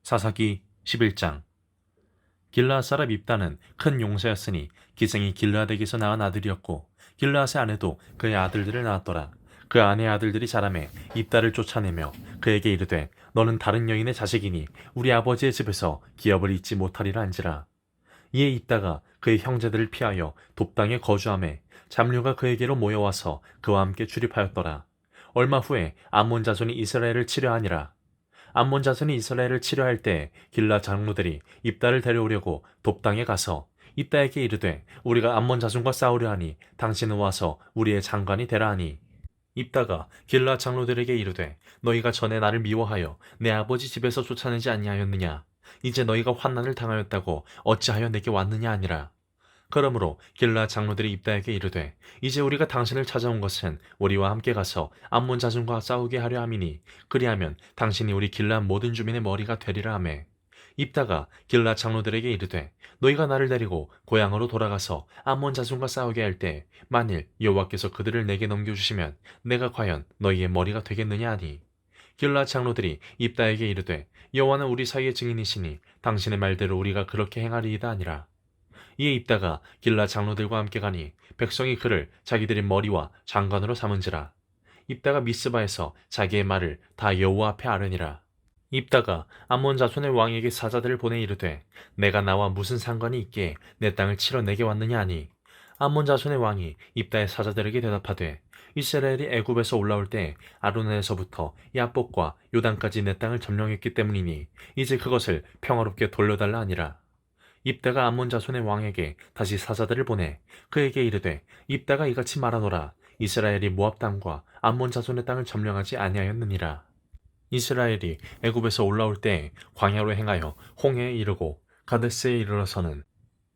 사사기 11장. 길르앗 사람 입다는 큰 용사였으니 기생이 길르앗에게서 낳은 아들이었고 길르앗의 아내도 그의 아들들을 낳았더라. 그 아내의 아들들이 자라매 입다를 쫓아내며 그에게 이르되 너는 다른 여인의 자식이니 우리 아버지의 집에서 기업을 잊지 못하리라 한지라. 이에 입다가 그의 형제들을 피하여 돕당에 거주하매 잡류가 그에게로 모여와서 그와 함께 출입하였더라. 얼마 후에 암몬 자손이 이스라엘을 치려하니라. 암몬 자손이 이스라엘을 치려할 때 길라 장로들이 입다를 데려오려고 돕당에 가서 입다에게 이르되 우리가 암몬 자손과 싸우려 하니 당신은 와서 우리의 장관이 되라 하니 입다가 길라 장로들에게 이르되 너희가 전에 나를 미워하여 내 아버지 집에서 쫓아내지 아니하였느냐 이제 너희가 환난을 당하였다고 어찌하여 내게 왔느냐 하니라. 그러므로 길라 장로들이 입다에게 이르되 이제 우리가 당신을 찾아온 것은 우리와 함께 가서 암몬 자손과 싸우게 하려 함이니 그리하면 당신이 우리 길라 모든 주민의 머리가 되리라 하매 입다가 길라 장로들에게 이르되 너희가 나를 데리고 고향으로 돌아가서 암몬 자손과 싸우게 할 때 만일 여호와께서 그들을 내게 넘겨주시면 내가 과연 너희의 머리가 되겠느냐 하니 길라 장로들이 입다에게 이르되 여호와는 우리 사이의 증인이시니 당신의 말대로 우리가 그렇게 행하리이다 하니라. 이에 입다가 길라 장로들과 함께 가니 백성이 그를 자기들의 머리와 장관으로 삼은지라. 입다가 미스바에서 자기의 말을 다 여호와 앞에 아뢰니라. 입다가 암몬 자손의 왕에게 사자들을 보내 이르되 내가 나와 무슨 상관이 있기에 내 땅을 치러 내게 왔느냐 하니 암몬 자손의 왕이 입다의 사자들에게 대답하되 이스라엘이 애굽에서 올라올 때 아르논에서부터 야복과 요단까지 내 땅을 점령했기 때문이니 이제 그것을 평화롭게 돌려달라 하니라. 입다가 암몬 자손의 왕에게 다시 사자들을 보내 그에게 이르되 입다가 이같이 말하노라. 이스라엘이 모압 땅과 암몬 자손의 땅을 점령하지 아니하였느니라. 이스라엘이 애굽에서 올라올 때 광야로 행하여 홍해에 이르고 가데스에 이르러서는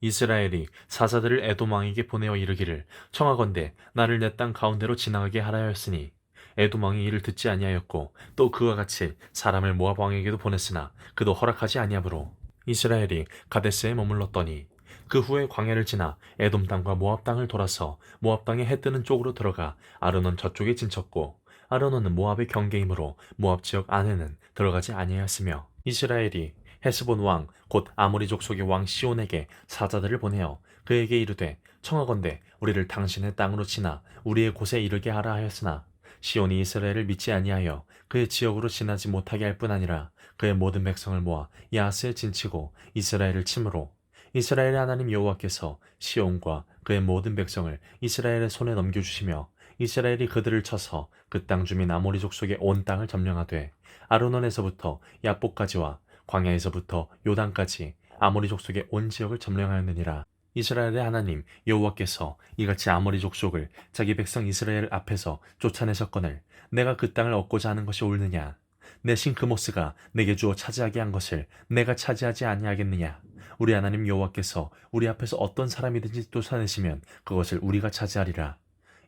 이스라엘이 사자들을 에돔 왕에게 보내어 이르기를 청하건대 나를 내 땅 가운데로 지나가게 하라 하였으니 에돔 왕이 이를 듣지 아니하였고 또 그와 같이 사람을 모압 왕에게도 보냈으나 그도 허락하지 아니하므로 이스라엘이 가데스에 머물렀더니 그 후에 광야를 지나 에돔 땅과 모압 땅을 돌아서 모압 땅의 해 뜨는 쪽으로 들어가 아르논 저쪽에 진쳤고 아르논은 모압의 경계이므로 모압 지역 안에는 들어가지 아니하였으며 이스라엘이 헤스본 왕 곧 아모리 족속의 왕 시온에게 사자들을 보내어 그에게 이르되 청하건대 우리를 당신의 땅으로 지나 우리의 곳에 이르게 하라 하였으나 시온이 이스라엘을 믿지 아니하여 그의 지역으로 지나지 못하게 할 뿐 아니라 그의 모든 백성을 모아 야하스에 진치고 이스라엘을 침으로 이스라엘의 하나님 여호와께서 시온과 그의 모든 백성을 이스라엘의 손에 넘겨주시며 이스라엘이 그들을 쳐서 그 땅 주민 아모리 족속의 온 땅을 점령하되 아르논에서부터 야복까지와 광야에서부터 요단까지 아모리 족속의 온 지역을 점령하였느니라. 이스라엘의 하나님 여호와께서 이같이 아모리 족속을 자기 백성 이스라엘 앞에서 쫓아내셨거늘 내가 그 땅을 얻고자 하는 것이 옳느냐? 내 신 그모스가 내게 주어 차지하게 한 것을 내가 차지하지 아니하겠느냐? 우리 하나님 여호와께서 우리 앞에서 어떤 사람이든지 쫓아내시면 그것을 우리가 차지하리라.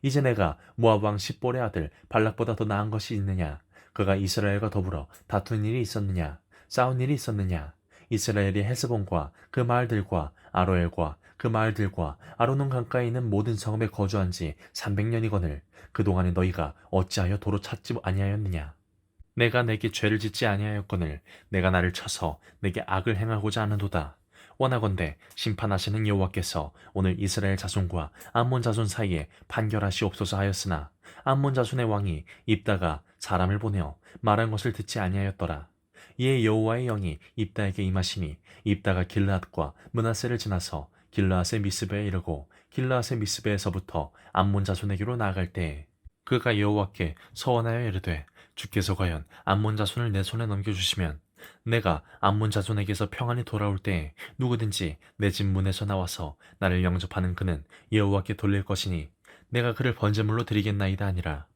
이제 내가 모압 왕 십볼의 아들 발락보다 더 나은 것이 있느냐? 그가 이스라엘과 더불어 다툰 일이 있었느냐? 싸운 일이 있었느냐? 이스라엘이 헤스본과 그 마을들과 아로엘과 그 마을들과 아르논 강가에 있는 모든 성읍에 거주한 지 300년이거늘 그동안에 너희가 어찌하여 도로 찾지 아니하였느냐? 내가 내게 죄를 짓지 아니하였거늘 내가 나를 쳐서 내게 악을 행하고자 하는도다. 원하건대 심판하시는 여호와께서 오늘 이스라엘 자손과 암몬 자손 사이에 판결하시옵소서 하였으나 암몬 자손의 왕이 입다가 사람을 보내어 말한 것을 듣지 아니하였더라. 이에 여호와의 영이 입다에게 임하시니 입다가 길르앗과 므낫세를 지나서 길르앗의 미스베에 이르고 길르앗의 미스베에서부터 암몬 자손에게로 나아갈 때에 그가 여호와께 서원하여 이르되 주께서 과연 암몬 자손을 내 손에 넘겨주시면 내가 암몬 자손에게서 평안히 돌아올 때에 누구든지 내 집 문에서 나와서 나를 영접하는 그는 여호와께 돌릴 것이니 내가 그를 번제물로 드리겠나이다 하니라.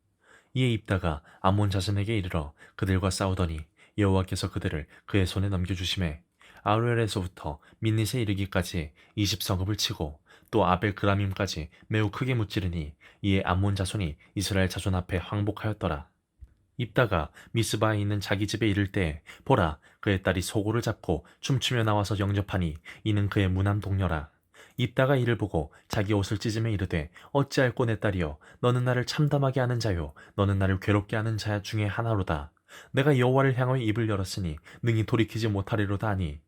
이에 입다가 암몬 자손에게 이르러 그들과 싸우더니 여호와께서 그들을 그의 손에 넘겨주심에 아로엘에서부터 민닛에 이르기까지 20성읍을 치고 또 아벨 그라밈까지 매우 크게 무찌르니 이에 암몬 자손이 이스라엘 자손 앞에 항복하였더라. 입다가 미스바에 있는 자기 집에 이를 때 보라 그의 딸이 소고를 잡고 춤추며 나와서 영접하니 이는 그의 무남 동료라. 입다가 이를 보고 자기 옷을 찢으며 이르되 어찌할꼬 내 딸이여 너는 나를 참담하게 하는 자요 너는 나를 괴롭게 하는 자 중에 하나로다. 내가 여호와를 향하여 입을 열었으니 능히 돌이키지 못하리로다 하니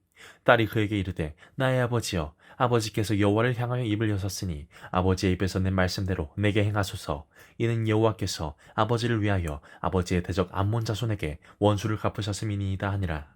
딸이 그에게 이르되 나의 아버지여 아버지께서 여호와를 향하여 입을 여셨으니 아버지의 입에서 낸 말씀대로 내게 행하소서. 이는 여호와께서 아버지를 위하여 아버지의 대적 암몬 자손에게 원수를 갚으셨음이니이다 하니라.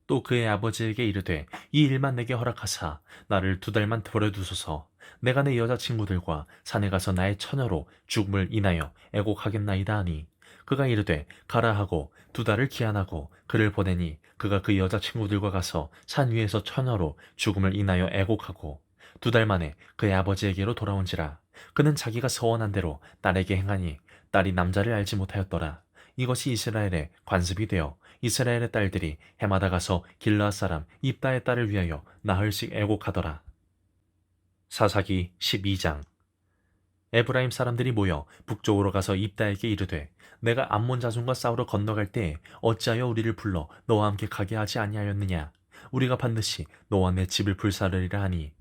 또 그의 아버지에게 이르되 이 일만 내게 허락하사 나를 2달만 버려두소서. 내가 내 여자친구들과 산에 가서 나의 처녀로 죽음을 인하여 애곡하겠나이다 하니 그가 이르되 가라 하고 2달을 기한하고 그를 보내니 그가 그 여자친구들과 가서 산 위에서 처녀로 죽음을 인하여 애곡하고 2달 만에 그의 아버지에게로 돌아온지라. 그는 자기가 서원한 대로 딸에게 행하니 딸이 남자를 알지 못하였더라. 이것이 이스라엘의 관습이 되어 이스라엘의 딸들이 해마다 가서 길르앗 사람 입다의 딸을 위하여 나흘씩 애곡하더라. 사사기 12장. 에브라임 사람들이 모여 북쪽으로 가서 입다에게 이르되 내가 암몬 자손과 싸우러 건너갈 때에 어찌하여 우리를 불러 너와 함께 가게 하지 아니하였느냐. 우리가 반드시 너와 내 집을 불사르리라 하니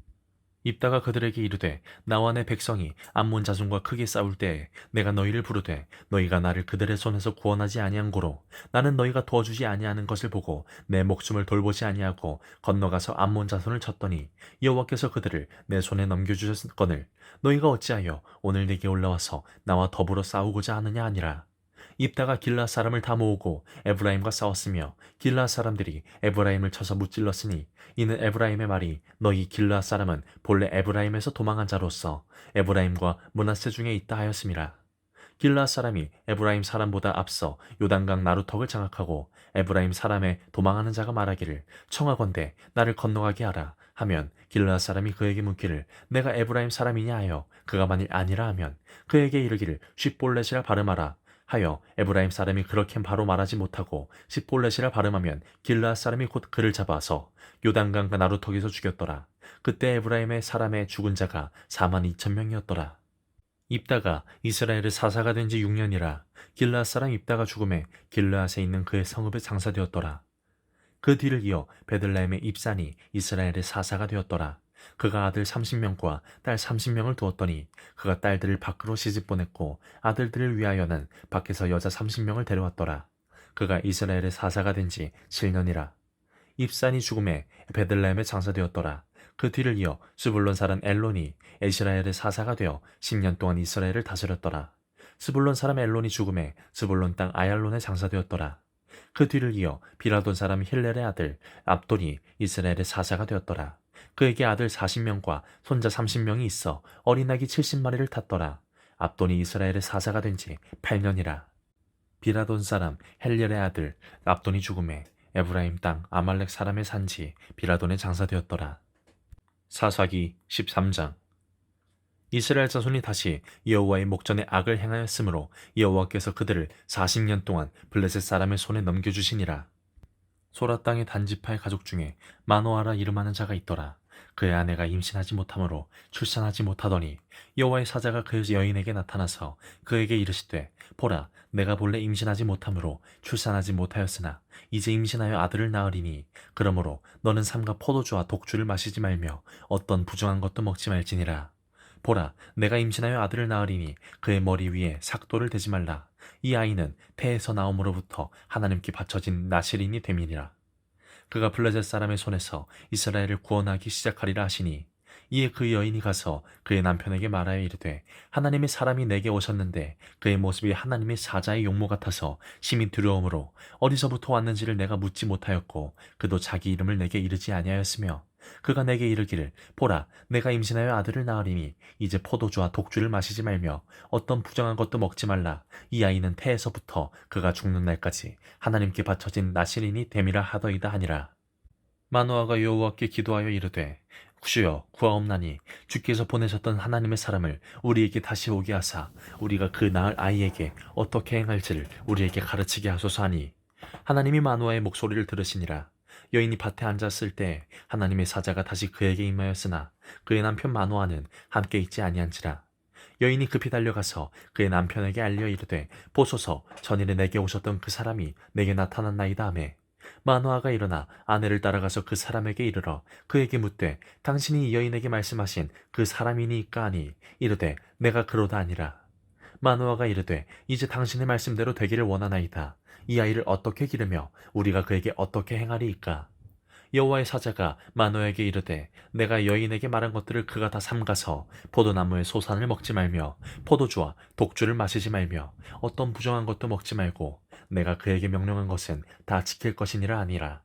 입다가 그들에게 이르되 나와 내 백성이 암몬 자손과 크게 싸울 때에 내가 너희를 부르되 너희가 나를 그들의 손에서 구원하지 아니한 고로 나는 너희가 도와주지 아니하는 것을 보고 내 목숨을 돌보지 아니하고 건너가서 암몬 자손을 쳤더니 여호와께서 그들을 내 손에 넘겨주셨거늘 너희가 어찌하여 오늘 내게 올라와서 나와 더불어 싸우고자 하느냐 하니라. 입다가 길르앗 사람을 다 모으고 에브라임과 싸웠으며 길르앗 사람들이 에브라임을 쳐서 무찔렀으니 이는 에브라임의 말이 너희 길르앗 사람은 본래 에브라임에서 도망한 자로서 에브라임과 므낫세 중에 있다 하였음이라. 길르앗 사람이 에브라임 사람보다 앞서 요단강 나루턱을 장악하고 에브라임 사람의 도망하는 자가 말하기를 청하건대 나를 건너가게 하라 하면 길르앗 사람이 그에게 묻기를 내가 에브라임 사람이냐 하여 그가 만일 아니라 하면 그에게 이르기를 쉿볼렛이라 발음하라 하여 에브라임 사람이 그렇게 바로 말하지 못하고 쉿볼렛이라 발음하면 길르앗 사람이 곧 그를 잡아서 요단강 나루턱에서 죽였더라. 그때 에브라임의 사람의 죽은 자가 42,000명이었더라. 입다가 이스라엘의 사사가 된 지 6년이라 길르앗 사람 입다가 죽음에 길르앗에 있는 그의 성읍에 장사되었더라. 그 뒤를 이어 베들레헴의 입산이 이스라엘의 사사가 되었더라. 그가 아들 30명과 딸 30명을 두었더니 그가 딸들을 밖으로 시집 보냈고 아들들을 위하여는 밖에서 여자 30명을 데려왔더라. 그가 이스라엘의 사사가 된 지 7년이라. 입산이 죽음에 베들레헴에 장사되었더라. 그 뒤를 이어 스불론 사람 엘론이 이스라엘의 사사가 되어 10년 동안 이스라엘을 다스렸더라. 스불론 사람 엘론이 죽음에 스불론 땅 아얄론에 장사되었더라. 그 뒤를 이어 비라돈 사람 힐렐의 아들 압돈이 이스라엘의 사사가 되었더라. 그에게 아들 40명과 손자 30명이 있어 어린 아기 70마리를 탔더라. 압돈이 이스라엘의 사사가 된 지 8년이라. 비라돈 사람 헬렐의 아들 압돈이 죽음에 에브라임 땅 아말렉 사람의 산지 비라돈에 장사되었더라. 사사기 13장. 이스라엘 자손이 다시 여호와의 목전에 악을 행하였으므로 여호와께서 그들을 40년 동안 블레셋 사람의 손에 넘겨주시니라. 소라 땅의 단지파의 가족 중에 마노아라 이름하는 자가 있더라. 그의 아내가 임신하지 못하므로 출산하지 못하더니 여호와의 사자가 그 여인에게 나타나서 그에게 이르시되 보라 내가 본래 임신하지 못하므로 출산하지 못하였으나 이제 임신하여 아들을 낳으리니 그러므로 너는 삼가 포도주와 독주를 마시지 말며 어떤 부정한 것도 먹지 말지니라. 보라 내가 임신하여 아들을 낳으리니 그의 머리 위에 삭도를 대지 말라. 이 아이는 태에서 나옴으로부터 하나님께 바쳐진 나실인이 됨이니라. 그가 블레셋 사람의 손에서 이스라엘을 구원하기 시작하리라 하시니 이에 그 여인이 가서 그의 남편에게 말하여 이르되 하나님의 사람이 내게 오셨는데 그의 모습이 하나님의 사자의 용모 같아서 심히 두려움으로 어디서부터 왔는지를 내가 묻지 못하였고 그도 자기 이름을 내게 이르지 아니하였으며 그가 내게 이르기를 보라 내가 임신하여 아들을 낳으리니 이제 포도주와 독주를 마시지 말며 어떤 부정한 것도 먹지 말라. 이 아이는 태에서부터 그가 죽는 날까지 하나님께 바쳐진 나실인이 됨이라 하더이다 하니라. 마노아가 여호와께 기도하여 이르되 주여 구하옵나니 주께서 보내셨던 하나님의 사람을 우리에게 다시 오게 하사 우리가 그 낳을 아이에게 어떻게 행할지를 우리에게 가르치게 하소서 하니 하나님이 마노아의 목소리를 들으시니라. 여인이 밭에 앉았을 때 하나님의 사자가 다시 그에게 임하였으나 그의 남편 마노아는 함께 있지 아니한지라. 여인이 급히 달려가서 그의 남편에게 알려 이르되 보소서 전일에 내게 오셨던 그 사람이 내게 나타났나이다 하매 마노아가 일어나 아내를 따라가서 그 사람에게 이르러 그에게 묻되 당신이 이 여인에게 말씀하신 그 사람이니까 하니 이르되 내가 그로다 아니라. 마노아가 이르되 이제 당신의 말씀대로 되기를 원하나이다. 이 아이를 어떻게 기르며 우리가 그에게 어떻게 행하리이까? 여호와의 사자가 마노아에게 이르되 내가 여인에게 말한 것들을 그가 다 삼가서 포도나무의 소산을 먹지 말며 포도주와 독주를 마시지 말며 어떤 부정한 것도 먹지 말고 내가 그에게 명령한 것은 다 지킬 것이니라 하니라.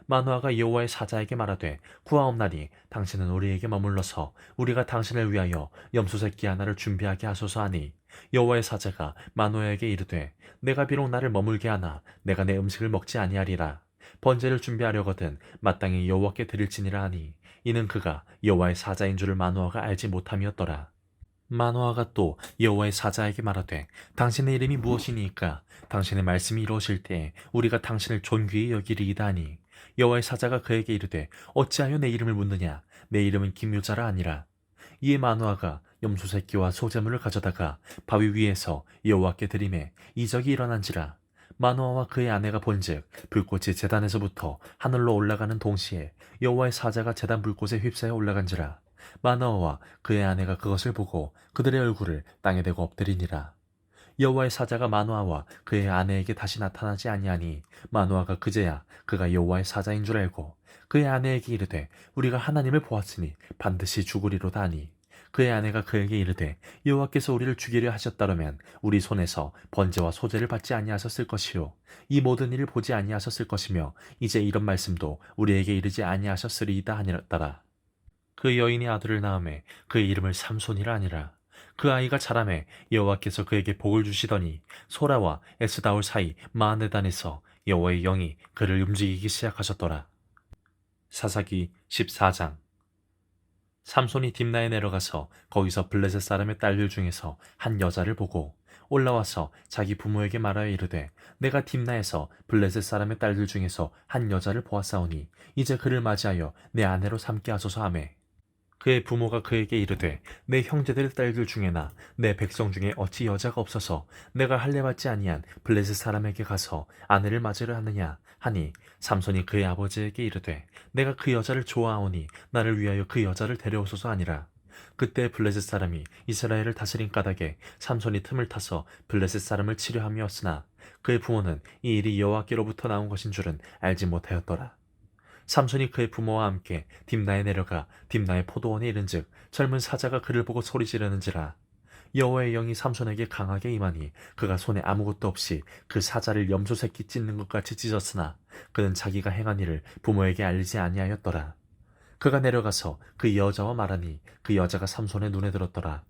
마노아가 여호와의 사자에게 말하되 구하옵나니 당신은 우리에게 머물러서 우리가 당신을 위하여 염소새끼 하나를 준비하게 하소서 하니 여호와의 사자가 마노아에게 이르되 내가 비록 나를 머물게 하나 내가 내 음식을 먹지 아니하리라. 번제를 준비하려거든 마땅히 여호와께 드릴지니라 하니 이는 그가 여호와의 사자인 줄을 마노아가 알지 못함이었더라. 마노아가 또 여호와의 사자에게 말하되 당신의 이름이 무엇이니까 당신의 말씀이 이루어질 때에 우리가 당신을 존귀히 여기리이다 하니 여호와의 사자가 그에게 이르되 어찌하여 내 이름을 묻느냐 내 이름은 김유자라 하니라. 이에 마노아가 염소 새끼와 소제물을 가져다가 바위 위에서 여호와께 드리매 이적이 일어난지라. 마노아와 그의 아내가 본즉 불꽃이 제단에서부터 하늘로 올라가는 동시에 여호와의 사자가 제단 불꽃에 휩싸여 올라간지라. 마노아와 그의 아내가 그것을 보고 그들의 얼굴을 땅에 대고 엎드리니라. 여호와의 사자가 마노아와 그의 아내에게 다시 나타나지 아니하니 마노아가 그제야 그가 여호와의 사자인 줄 알고 그의 아내에게 이르되 우리가 하나님을 보았으니 반드시 죽으리로다 하니 그의 아내가 그에게 이르되 여호와께서 우리를 죽이려 하셨다라면 우리 손에서 번제와 소제를 받지 아니하셨을 것이요 이 모든 일을 보지 아니하셨을 것이며 이제 이런 말씀도 우리에게 이르지 아니하셨으리이다 하니라. 그 여인이 아들을 낳음에 그의 이름을 삼손이라 하니라. 그 아이가 자라매 여호와께서 그에게 복을 주시더니 소라와 에스다올 사이 마하네단에서 여호와의 영이 그를 움직이기 시작하셨더라. 사사기 14장. 삼손이 딥나에 내려가서 거기서 블레셋 사람의 딸들 중에서 한 여자를 보고 올라와서 자기 부모에게 말하여 이르되 내가 딥나에서 블레셋 사람의 딸들 중에서 한 여자를 보았사오니 이제 그를 맞이하여 내 아내로 삼게 하소서 하매 그의 부모가 그에게 이르되 내 형제들 딸들 중에나 내 백성 중에 어찌 여자가 없어서 내가 할례받지 아니한 블레셋 사람에게 가서 아내를 맞으려 하느냐 하니 삼손이 그의 아버지에게 이르되 내가 그 여자를 좋아하오니 나를 위하여 그 여자를 데려오소서 하니라. 그때 블레셋 사람이 이스라엘을 다스린 까닭에 삼손이 틈을 타서 블레셋 사람을 치려 함이었으나 그의 부모는 이 일이 여호와께로부터 나온 것인 줄은 알지 못하였더라. 삼손이 그의 부모와 함께 딥나에 내려가 딥나의 포도원에 이른즉 젊은 사자가 그를 보고 소리 지르는지라. 여호와의 영이 삼손에게 강하게 임하니 그가 손에 아무것도 없이 그 사자를 염소 새끼 찢는 것 같이 찢었으나 그는 자기가 행한 일을 부모에게 알리지 아니하였더라. 그가 내려가서 그 여자와 말하니 그 여자가 삼손의 눈에 들었더라.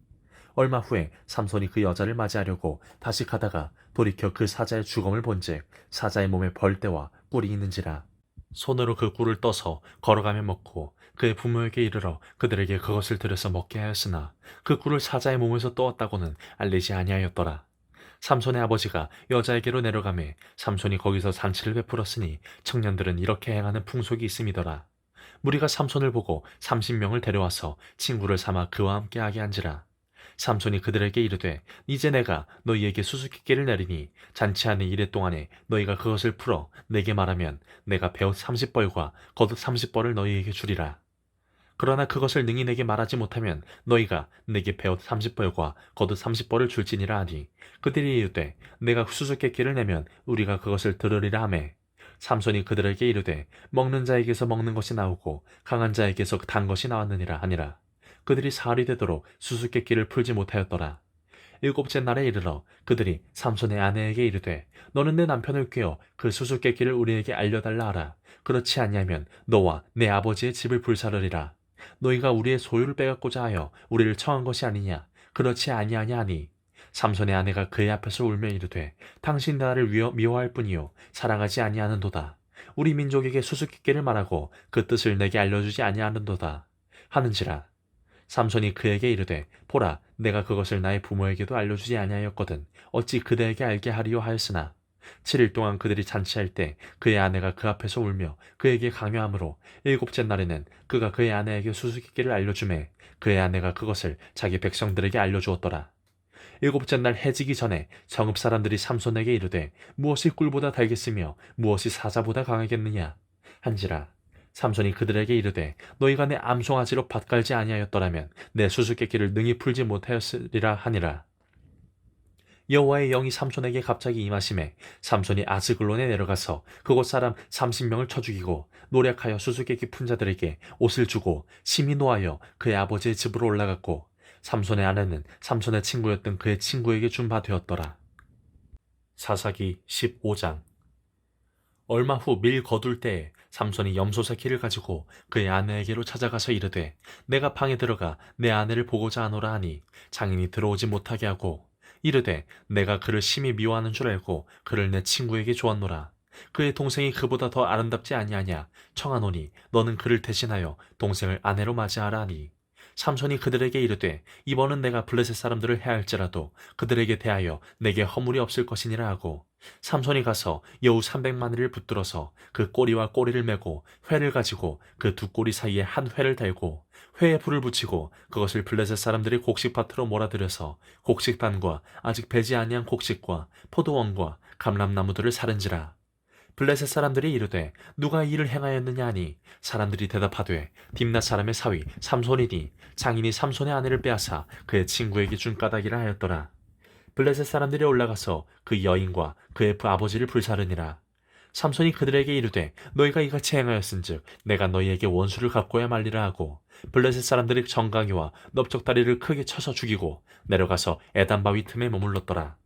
얼마 후에 삼손이 그 여자를 맞이하려고 다시 가다가 돌이켜 그 사자의 주검을 본즉 사자의 몸에 벌떼와 꿀이 있는지라. 손으로 그 꿀을 떠서 걸어가며 먹고 그의 부모에게 이르러 그들에게 그것을 들여서 먹게 하였으나 그 꿀을 사자의 몸에서 떠왔다고는 알리지 아니하였더라. 삼손의 아버지가 여자에게로 내려가매 삼손이 거기서 잔치를 베풀었으니 청년들은 이렇게 행하는 풍속이 있음이더라. 무리가 삼손을 보고 30명을 데려와서 친구를 삼아 그와 함께 하게 한지라. 삼손이 그들에게 이르되 이제 내가 너희에게 수수께끼를 내리니 잔치하는 이래 동안에 너희가 그것을 풀어 내게 말하면 내가 베옷 30벌과 겉옷 30벌을 너희에게 주리라. 그러나 그것을 능히 내게 말하지 못하면 너희가 내게 베옷 30벌과 겉옷 30벌을 줄지니라 하니 그들이 이르되 내가 수수께끼를 내면 우리가 그것을 들으리라 하매 삼손이 그들에게 이르되 먹는 자에게서 먹는 것이 나오고 강한 자에게서 단 것이 나왔느니라 하니라. 그들이 사흘이 되도록 수수께끼를 풀지 못하였더라. 일곱째 날에 이르러 그들이 삼손의 아내에게 이르되 너는 내 남편을 꾀어 그 수수께끼를 우리에게 알려달라 하라. 그렇지 아니하면 너와 내 아버지의 집을 불사르리라. 너희가 우리의 소유를 빼앗고자 하여 우리를 청한 것이 아니냐. 그렇지 아니하냐 하니 삼손의 아내가 그의 앞에서 울며 이르되 당신 나를 미워할 뿐이요 사랑하지 아니하는도다. 우리 민족에게 수수께끼를 말하고 그 뜻을 내게 알려주지 아니하는도다 하는지라. 삼손이 그에게 이르되 보라 내가 그것을 나의 부모에게도 알려주지 아니하였거든 어찌 그대에게 알게 하리요 하였으나 7일 동안 그들이 잔치할 때 그의 아내가 그 앞에서 울며 그에게 강요하므로 일곱째 날에는 그가 그의 아내에게 수수께끼를 알려주매 그의 아내가 그것을 자기 백성들에게 알려주었더라. 일곱째 날 해지기 전에 정읍 사람들이 삼손에게 이르되 무엇이 꿀보다 달겠으며 무엇이 사자보다 강하겠느냐 한지라. 삼손이 그들에게 이르되 너희가 내 암송아지로 밭갈지 아니하였더라면 내 수수께끼를 능히 풀지 못하였으리라 하니라. 여호와의 영이 삼손에게 갑자기 임하심에 삼손이 아스글론에 내려가서 그곳 사람 30명을 쳐 죽이고 노력하여 수수께끼 푼 자들에게 옷을 주고 심히 노하여 그의 아버지의 집으로 올라갔고 삼손의 아내는 삼손의 친구였던 그의 친구에게 준 바 되었더라. 사사기 15장. 얼마 후 밀 거둘 때에 삼손이 염소 새끼를 가지고 그의 아내에게로 찾아가서 이르되 내가 방에 들어가 내 아내를 보고자 하노라 하니 장인이 들어오지 못하게 하고 이르되 내가 그를 심히 미워하는 줄 알고 그를 내 친구에게 주었노라. 그의 동생이 그보다 더 아름답지 아니하냐 청하노니 너는 그를 대신하여 동생을 아내로 맞이하라 하니 삼손이 그들에게 이르되 이번은 내가 블레셋 사람들을 해할지라도 그들에게 대하여 내게 허물이 없을 것이니라 하고 삼손이 가서 여우 300마리를 붙들어서 그 꼬리와 꼬리를 메고 회를 가지고 그 두 꼬리 사이에 한 회를 달고 회에 불을 붙이고 그것을 블레셋 사람들이 곡식밭으로 몰아들여서 곡식단과 아직 배지 아니한 곡식과 포도원과 감람나무들을 사른지라. 블레셋 사람들이 이르되 누가 이 일을 행하였느냐 하니 사람들이 대답하되 딥낫 사람의 사위 삼손이니 장인이 삼손의 아내를 빼앗아 그의 친구에게 준 까닭이라 하였더라. 블레셋 사람들이 올라가서 그 여인과 그의 아버지를 불사르니라. 삼손이 그들에게 이르되 너희가 이같이 행하였은즉 내가 너희에게 원수를 갚고야 말리라 하고 블레셋 사람들이 정강이와 넓적다리를 크게 쳐서 죽이고 내려가서 에단 바위 틈에 머물렀더라.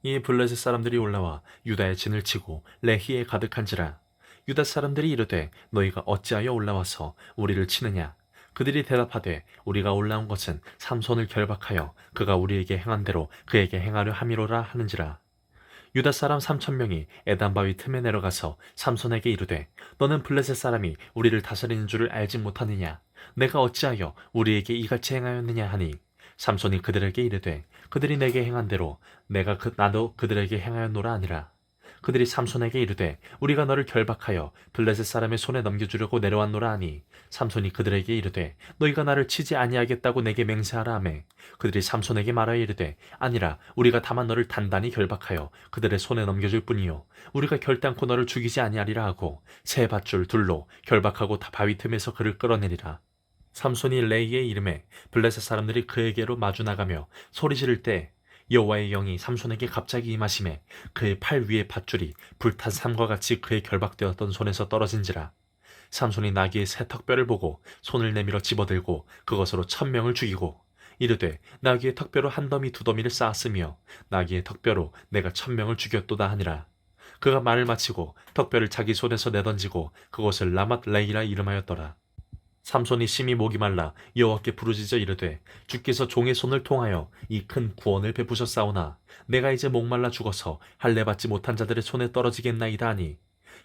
이 블레셋 사람들이 올라와 유다의 진을 치고 레히에 가득한지라. 유다 사람들이 이르되 너희가 어찌하여 올라와서 우리를 치느냐. 그들이 대답하되 우리가 올라온 것은 삼손을 결박하여 그가 우리에게 행한 대로 그에게 행하려 함이로라 하는지라. 유다 사람 3,000명이 에단 바위 틈에 내려가서 삼손에게 이르되 너는 블레셋 사람이 우리를 다스리는 줄을 알지 못하느냐. 내가 어찌하여 우리에게 이같이 행하였느냐 하니 삼손이 그들에게 이르되 그들이 내게 행한 대로 내가 나도 그들에게 행하였노라 하니라. 그들이 삼손에게 이르되 우리가 너를 결박하여 블레셋 사람의 손에 넘겨주려고 내려왔노라 하니 삼손이 그들에게 이르되 너희가 나를 치지 아니하겠다고 내게 맹세하라 하매 그들이 삼손에게 말하여 이르되 아니라 우리가 다만 너를 단단히 결박하여 그들의 손에 넘겨줄 뿐이요 우리가 결단코 너를 죽이지 아니하리라 하고 새 밧줄 둘로 결박하고 다 바위 틈에서 그를 끌어내리라. 삼손이 레이의 이름에 블레셋 사람들이 그에게로 마주 나가며 소리 지를 때 여호와의 영이 삼손에게 갑자기 임하심에 그의 팔 위에 밧줄이 불탄 삼과 같이 그의 결박되었던 손에서 떨어진지라. 삼손이 나귀의 새 턱뼈를 보고 손을 내밀어 집어들고 그것으로 1,000명을 죽이고 이르되 나귀의 턱뼈로 한 더미 두 더미를 쌓았으며 나귀의 턱뼈로 내가 1,000명을 죽였도다 하니라. 그가 말을 마치고 턱뼈를 자기 손에서 내던지고 그것을 라맛 레이라 이름하였더라. 삼손이 심히 목이 말라 여호와께 부르짖어 이르되 주께서 종의 손을 통하여 이 큰 구원을 베푸셨사오나 내가 이제 목말라 죽어서 할례 받지 못한 자들의 손에 떨어지겠나이다 하니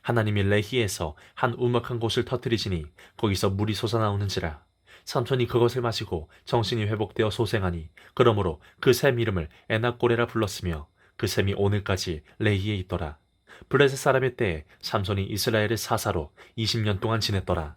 하나님이 레히에서 한 우먹한 곳을 터뜨리시니 거기서 물이 솟아나오는지라. 삼손이 그것을 마시고 정신이 회복되어 소생하니 그러므로 그 샘 이름을 에낙고레라 불렀으며 그 샘이 오늘까지 레히에 있더라. 블레셋 사람의 때에 삼손이 이스라엘의 사사로 20년 동안 지냈더라.